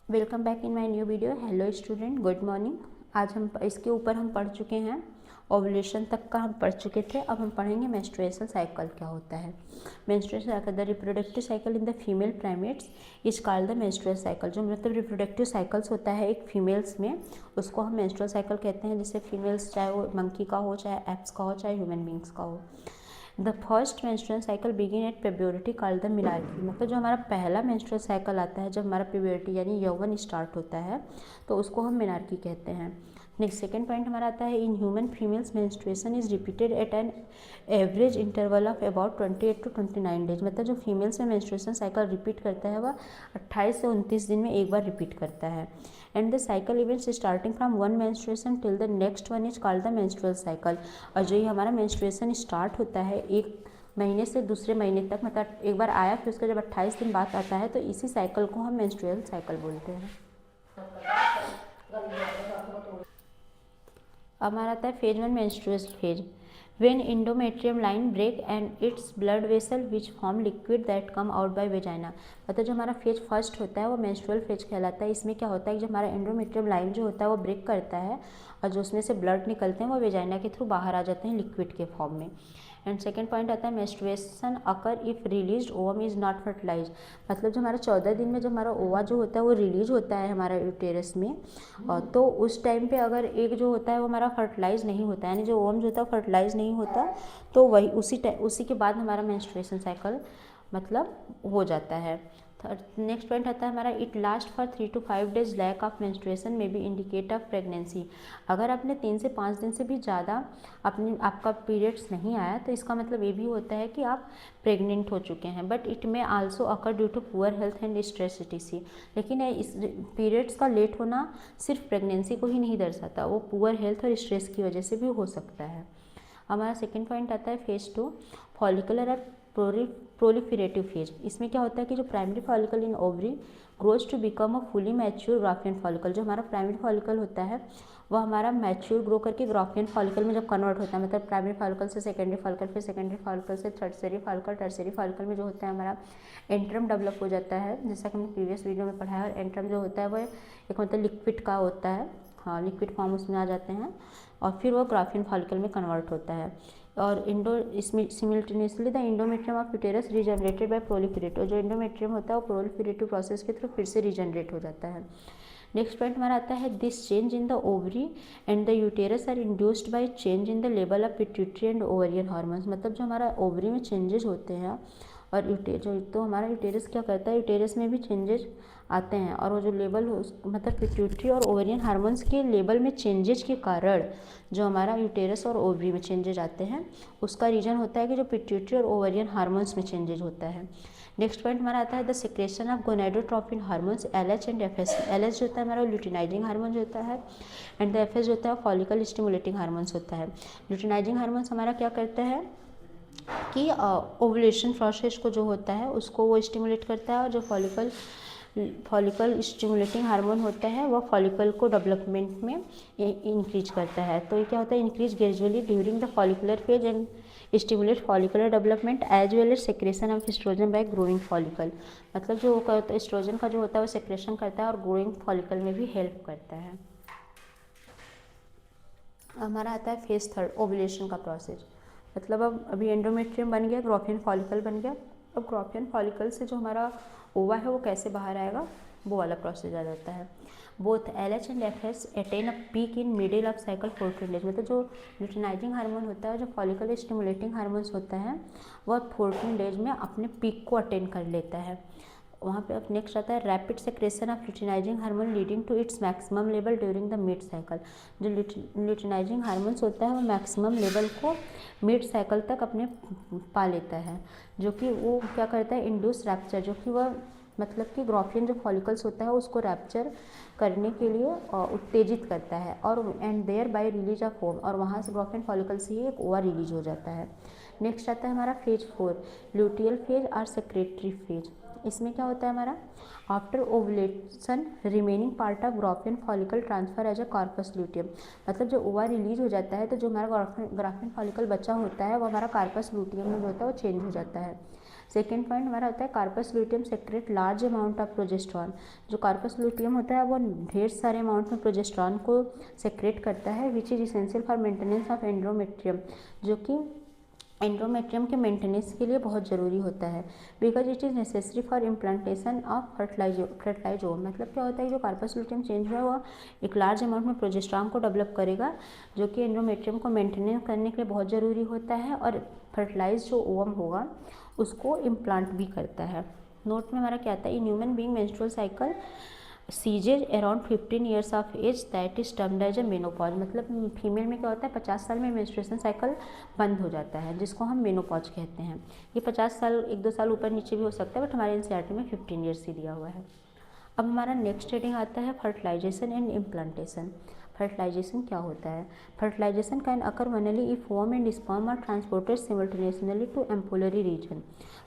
Welcome back in my new video. Hello student, good morning. आज हम इसके ऊपर हम पढ़ चुके हैं, ओव्यूलेशन तक का हम पढ़ चुके थे। अब हम पढ़ेंगे मेंस्ट्रुएशन साइकिल क्या होता है। Menstruation cycle, the reproductive cycle in the female primates is called the menstrual cycle. जो मतलब रिप्रोडक्टिव साइकिल्स होता है एक फीमेल्स में, उसको हम मेंस्ट्रुअल साइकिल कहते हैं। जैसे फीमेल्स चाहे वो मंकी का हो, चाहे एप्स का हो, चाहे ह्यूमन बींग्स का हो। The first menstrual cycle begin at puberty called the menarche. मतलब जो हमारा पहला मेंस्ट्रुअल साइकिल आता है, जब हमारा प्यूबर्टी यानी यौवन स्टार्ट होता है, तो उसको हम मिनार्की कहते हैं। नेक्स्ट सेकेंड पॉइंट हमारा आता है, in human females menstruation is repeated at an average interval of about 28 to 29 days. मतलब जो फीमेल्स में मेंस्ट्रुएशन साइकिल रिपीट करता है वह 28 से 29 दिन में एक बार रिपीट करता है। And the cycle events starting from one menstruation till the next one is called the menstrual cycle. और जो ये हमारा मेंस्ट्रुएशन स्टार्ट होता है एक महीने से दूसरे महीने तक, मतलब एक बार आया फिर उसका जब 28 दिन बाद आता है, तो इसी साइकिल को हम मेंस्ट्रुअल साइकिल बोलते हैं। अब हमारा आता है phase one, menstrual phase. When endometrium line break and its blood vessel which form liquid that come out by vagina. मतलब जो हमारा फेज फर्स्ट होता है वो मेंस्ट्रुअल फेज कहलाता है। इसमें क्या होता है कि जब हमारा इंडोमेट्रियम लाइन जो होता है वो ब्रेक करता है और जो उसमें से ब्लड निकलते हैं वो वेजाइना के थ्रू बाहर आ जाते हैं लिक्विड के फॉर्म में। एंड सेकेंड पॉइंट आता है, menstruation occur if release ovum is not fertilise. मतलब जो हमारा 14 दिन में जब हमारा ओवा जो होता है वो रिलीज होता है हमारा यूटेरस में, तो उस टाइम पे अगर एक जो होता है वो हमारा फर्टिलाइज नहीं होता, यानी जो ओवम जो होता है फर्टिलाइज नहीं होता, तो वही उसी के बाद हमारा मेंस्ट्रुएशन साइकिल मतलब हो जाता है। नेक्स्ट पॉइंट आता है हमारा, it last for 3 to 5 days. Lack of menstruation may be indicate of pregnancy. अगर आपने 3 से 5 दिन से भी ज़्यादा आपका पीरियड्स नहीं आया, तो इसका मतलब ये भी होता है कि आप प्रेग्नेंट हो चुके हैं। But it may also occur due to poor health and stress etc। लेकिन इस पीरियड्स का लेट होना सिर्फ प्रेगनेंसी को ही नहीं दर्शाता, वो पुअर हेल्थ और स्ट्रेस की वजह से भी हो सकता है। हमारा सेकेंड पॉइंट आता है फेज 2, फॉलिकुलर और प्रोलिफरेटिव फेज। इसमें क्या होता है कि जो primary follicle in ovary grows to become a fully mature Graafian follicle. जो हमारा प्राइमरी फॉलिकल होता है वह हमारा मैच्योर ग्रो करके ग्राफियन फॉलिकल में जब कन्वर्ट होता है, मतलब प्राइमरी फॉलिकल से सेकेंडरी फॉलिकल, फिर सेकेंडरी फॉलिकल से टर्शियरी फॉलिकल, टर्शियरी फॉलिकल में जो होता है हमारा एंट्रम डेवलप हो जाता है, जैसा कि हमने प्रीवियस वीडियो में पढ़ा है। और एंट्रम जो होता है वो एक मतलब लिक्विड का होता है, हाँ लिक्विड फॉर्म उसमें आ जाते हैं, और फिर वो ग्राफियन फॉलिकल में कन्वर्ट होता है। और simultaneously the endometrium of uterus regenerated by proliferate. और जो इंडोमेट्रियम होता है वो प्रोलिफरेटिव प्रोसेस के थ्रू फिर से रीजनरेट हो जाता है। नेक्स्ट पॉइंट हमारा आता है, this change in the ovary and the uterus are induced by change in the level of pituitary and ovarian hormones. मतलब जो हमारा ओवरी में चेंजेस होते हैं और तो हमारा यूटेरस क्या करता है, यूटेरस में भी चेंजेस आते हैं, और वो जो लेवल मतलब पिट्यूटरी और ओवरियन हार्मोन्स के लेवल में चेंजेस के कारण जो हमारा यूटेरस और ओवरी में चेंजेस आते हैं, उसका रीजन होता है कि जो पिट्यूटरी और ओवरियन हार्मोन्स में चेंजेस होता है। नेक्स्ट पॉइंट हमारा आता है, the secretion of gonadotropin hormones LH and FS। LH जो होता है हमारा ल्यूटिनाइजिंग हार्मोन जो होता है, एंड द FS जो होता है फॉलिकल स्टिमुलेटिंग हार्मोन्स होता है। ल्यूटिनाइजिंग हार्मोन्स हमारा क्या करता है कि ओवुलेशन प्रोसेस को जो होता है उसको वो स्टिमुलेट करता है, और जो फॉलिकल स्टिमुलेटिंग हार्मोन होता है वो फॉलिकल को डेवलपमेंट में इंक्रीज करता है। तो ये क्या होता है, increase gradually during the follicular phase and stimulate follicular development as well as secretion of oestrogen by growing follicle. मतलब जो एस्ट्रोजन का जो होता है वो सेक्रेशन करता है और ग्रोइंग फॉलिकल में भी हेल्प करता है। हमारा आता है फेज थर्ड, ओवुलेशन का प्रोसेस। मतलब अब अभी एंडोमेट्रियम बन गया, ग्राफियन फॉलिकल बन गया। अब ग्राफियन फॉलिकल से जो हमारा ओवा है वो कैसे बाहर आएगा, वो वाला प्रोसेस आ जाता है। Both LH and FS attain a peak in middle of cycle 14 days. मतलब जो ल्यूटिनाइजिंग हार्मोन होता है, जो फॉलिकल स्टिमुलेटिंग हार्मोन्स होता है, वह 14 डेज में अपने पीक को अटेन कर लेता है। वहाँ पे अब नेक्स्ट आता है, rapid secretion of luteinising hormone leading to its maximum level during the mid cycle. जो ल्यूटिनाइजिंग हार्मोन्स होता है वो मैक्सिमम लेवल को मिड साइकिल तक अपने पा लेता है, जो कि वो क्या करता है, इंड्यूस रैप्चर, जो कि वह मतलब कि ग्राफियन जो फॉलिकल्स होता है उसको रैप्चर करने के लिए उत्तेजित करता है, और and thereby release of ovum, और वहाँ से ग्राफियन फॉलिकल से ही एक ओवा रिलीज हो जाता है। नेक्स्ट आता है हमारा फेज 4, ल्यूटियल फेज और सेक्रेटरी फेज। इसमें क्या होता है हमारा, after ovulation remaining part of Graafian follicle transfer as a corpus luteum. मतलब जो ओवा रिलीज हो जाता है तो जो हमारा ग्राफियन फॉलिकल बचा होता है वो हमारा कार्पस ल्यूटियम में जो होता है वो चेंज हो जाता है। सेकेंड पॉइंट हमारा होता है corpus luteum secrete large amount of progesterone. जो कार्पस लुटियम होता है वो ढेर सारे अमाउंट में प्रोजेस्ट्रॉन को सेक्रेट करता है, which is essential for maintenance of endometrium, जो कि एंडोमेट्रियम के मेंटेनेंस के लिए बहुत ज़रूरी होता है। Because it is necessary for implantation of fertilizome. मतलब क्या होता है, जो कार्पस लुटियम चेंज हुआ है वो एक लार्ज अमाउंट में प्रोजेस्ट्रॉन को डेवलप करेगा, जो कि एंडोमेट्रियम को मेंटेनेंस करने के लिए बहुत ज़रूरी होता है, और फर्टिलाइज जो ओवम होगा उसको इम्प्लांट भी करता है। नोट में हमारा क्या आता है, in human being menstrual cycle ceases around 15 years of age that is termed as a menopause. मतलब फीमेल में क्या होता है, 50 साल में मेंस्ट्रुएशन साइकिल बंद हो जाता है, जिसको हम मेनोपॉज कहते हैं। ये 50 साल 1-2 साल ऊपर नीचे भी हो सकता है, बट हमारे एनसीईआरटी में 15 ईयर्स ही दिया हुआ है। अब हमारा नेक्स्ट हेडिंग आता है फर्टिलाइजेशन एंड इम्प्लांटेशन। फर्टिलाइजेशन क्या होता है? Fertilisation can occur only if ovum and sperm are transported simultaneously to ampullary region.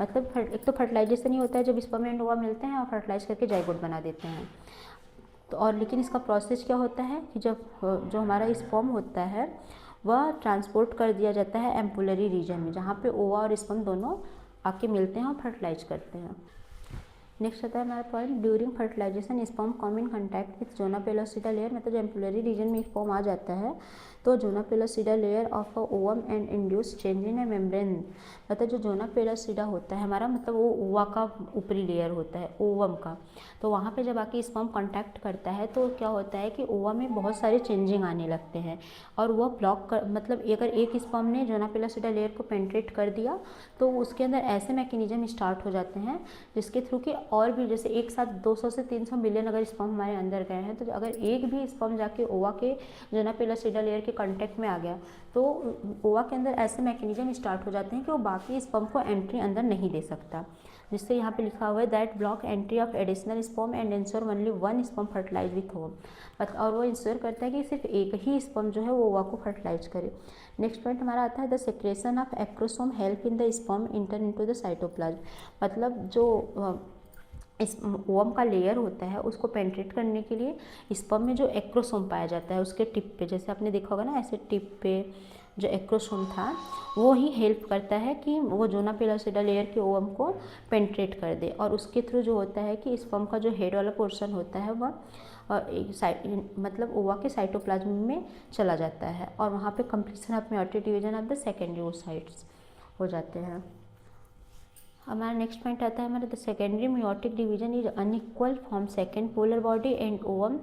मतलब एक तो फर्टिलाइजेशन ही होता है जब स्पर्म एंड ओवा मिलते हैं और फर्टिलाइज करके जाइगोट बना देते हैं। तो और लेकिन इसका प्रोसेस क्या होता है कि जब जो हमारा स्पर्म होता है वह ट्रांसपोर्ट कर दिया जाता है एम्पुलरी रीजन में, जहाँ पे ओवा और स्पर्म दोनों आके मिलते हैं और फर्टिलाइज करते हैं। नेक्स्ट आता है हमारा point, during fertilisation sperm come in contact with zona pellucida layer. मतलब जब एम्पुलरी रीजन में स्पर्म आ जाता है तो zona pellucida layer of a ovum and induce change in a membrane. मतलब जो जोना पेलोसिडा होता है हमारा, मतलब वो ओवा का ऊपरी लेयर होता है ओवम का, तो वहाँ पे जब आके स्पर्म कांटेक्ट करता है तो क्या होता है कि ओवा में बहुत सारे चेंजिंग आने लगते हैं, और वह ब्लॉक कर, मतलब अगर एक स्पर्म ने जोना पेलोसिडा लेयर को पेंट्रेट कर दिया तो उसके अंदर ऐसे मैकेनिज्म स्टार्ट हो जाते हैं जिसके थ्रू कि और भी, जैसे एक साथ 200 से 300 मिलियन अगर स्पर्म हमारे अंदर गए हैं, तो अगर एक भी स्पर्म जाके ओवा के जोना पेलोसिडा लेयर के कांटेक्ट में आ गया तो ओवा के अंदर ऐसे मैकेनिज्म स्टार्ट हो जाते हैं कि वो बाकी स्पर्म को एंट्री अंदर नहीं दे सकता, जिससे यहाँ पे लिखा हुआ है that block entry of additional sperm and ensure only one sperm fertilise with ovum. और वो इंश्योर करता है कि सिर्फ एक ही स्पर्म जो है वो ओवा को फर्टिलाइज करे। नेक्स्ट पॉइंट हमारा आता है the secretion of acrosome help in the sperm inter into the cytoplasm. मतलब जो इस ओवम का लेयर होता है उसको पेंट्रेट करने के लिए स्पर्म में जो एक्रोसोम पाया जाता है उसके टिप पे, जैसे आपने देखा होगा ना ऐसे टिप पे जो एक्रोसोम था वो ही हेल्प करता है कि वो जोना पेलोसिडा लेयर के ओवम को पेंट्रेट कर दे, और उसके थ्रू जो होता है कि स्पर्म का जो हेड वाला पोर्शन होता है वह मतलब ओवा के साइटोप्लाज्म में चला जाता है, और वहाँ पे completion of meiotic division of the secondary oocytes हो जाते हैं। हमारा नेक्स्ट पॉइंट आता है हमारा the secondary meiotic division is unequal form second polar body and ovum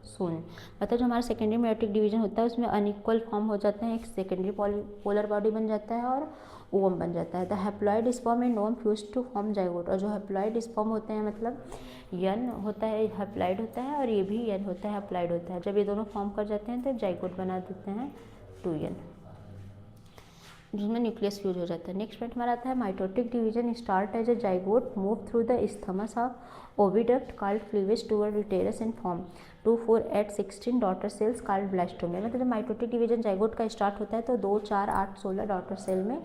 soon. मतलब जो हमारा सेकेंडरी मेयोटिक डिवीजन होता है उसमें अनइक्वल फॉर्म हो जाते हैं, एक सेकेंडरी पोलर बॉडी बन जाता है और ओवम बन जाता है। The haploid sperm and ovum fuse to form zygote. और जो हैप्लॉइड स्पर्म होते हैं मतलब यन होता है, हैप्लॉइड होता है, और ये भी यन होता है, हैप्लॉइड होता है। जब ये दोनों फॉर्म कर जाते हैं तो जाइगोट बना देते हैं 2n, जिसमें न्यूक्लियस फ्यूज हो जाता है। नेक्स्ट पॉइंट हमारा आता है mitotic division start as a zygote move through the isthmus of oviduct called cleavage toward uterus in form 2, 4, 8, 16 daughter cells called blastomere. मतलब जब माइटोटिक डिवीजन जाइगोट का स्टार्ट होता है तो 2, 4, 8, 16 डॉटर सेल में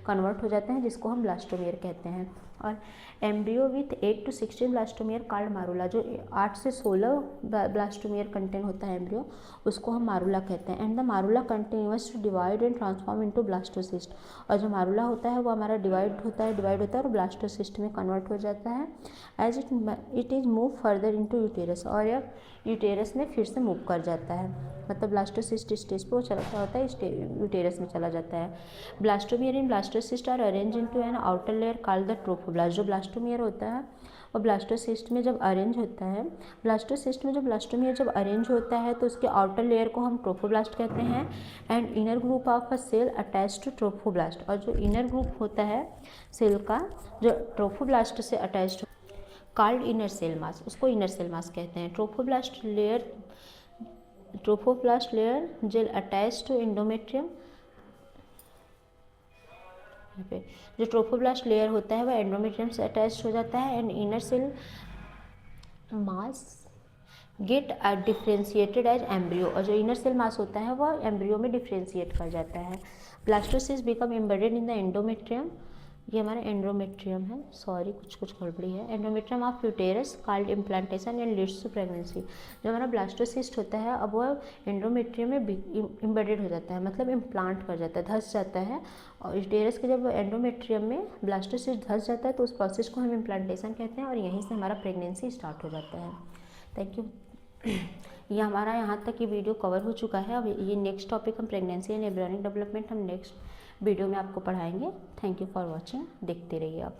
कन्वर्ट हो जाते हैं, जिसको हम ब्लास्टोमियर कहते हैं। और embryo with 8 to 16 blastomere called morula. जो 8 से 16 ब्लास्टोमियर कंटेन होता है एम्ब्रियो, उसको हम मारूला कहते हैं। And the morula continuous to divide and transform into blastocyst. और जो मारूला होता है वो हमारा डिवाइड होता है और ब्लास्टोसिस्ट में कन्वर्ट हो जाता है as it is move further into uterus. और यह यूटेरस में फिर से मूव कर जाता है, मतलब ब्लास्टोसिस्ट स्टेज पे वो चलता होता है, यूटेरस में चला जाता है। Blastomere in blastocyst are arrange into an outer layer called the trophoblast. जो ब्लास्टोमियर होता है और ब्लास्टोसिस्ट में जब अरेंज होता है, ब्लास्टोसिस्ट में जो ब्लास्टोमियर जब अरेंज होता है तो उसके आउटर लेयर को हम ट्रोफोब्लास्ट कहते हैं। And inner group of a cell attach to trophoblast. और जो इनर ग्रुप होता है सेल का जो ट्रोफोब्लास्ट से attach called inner cell mass, उसको इनर सेल मास कहते हैं। Trophoblast layer gel attach to endometrium. जो ट्रोफोब्लास्ट लेयर होता है वह एंडोमेट्रियम से अटैच हो जाता है। And inner cell mass get differentiated as embryo. और जो इनर सेल मास होता है वह एम्ब्रियो में डिफ्रेंशिएट कर जाता है। Blastocyst become embedded in the endometrium ये हमारा एंडोमेट्रियम है, सॉरी कुछ गड़बड़ी है। Endometrium of uterus called implantation and leads to pregnancy. जो हमारा ब्लास्टोसिस्ट होता है अब वो एंडोमेट्रियम में इम्बेडेड हो जाता है, मतलब इम्प्लांट कर जाता है, धंस जाता है। और यूटेरस के जब एंडोमेट्रियम में ब्लास्टोसिस्ट धंस जाता है तो उस प्रोसेस को हम इम्प्लांटेशन कहते हैं और यहीं से हमारा प्रेगनेंसी स्टार्ट हो जाता है। Thank you. ये हमारा यहाँ तक ये वीडियो कवर हो चुका है। अब ये नेक्स्ट टॉपिक हम प्रेगनेंसी एंड एम्ब्रियोनिक डेवलपमेंट हम नेक्स्ट वीडियो में आपको पढ़ाएंगे। थैंक यू फॉर वॉचिंग, देखते रहिए आप।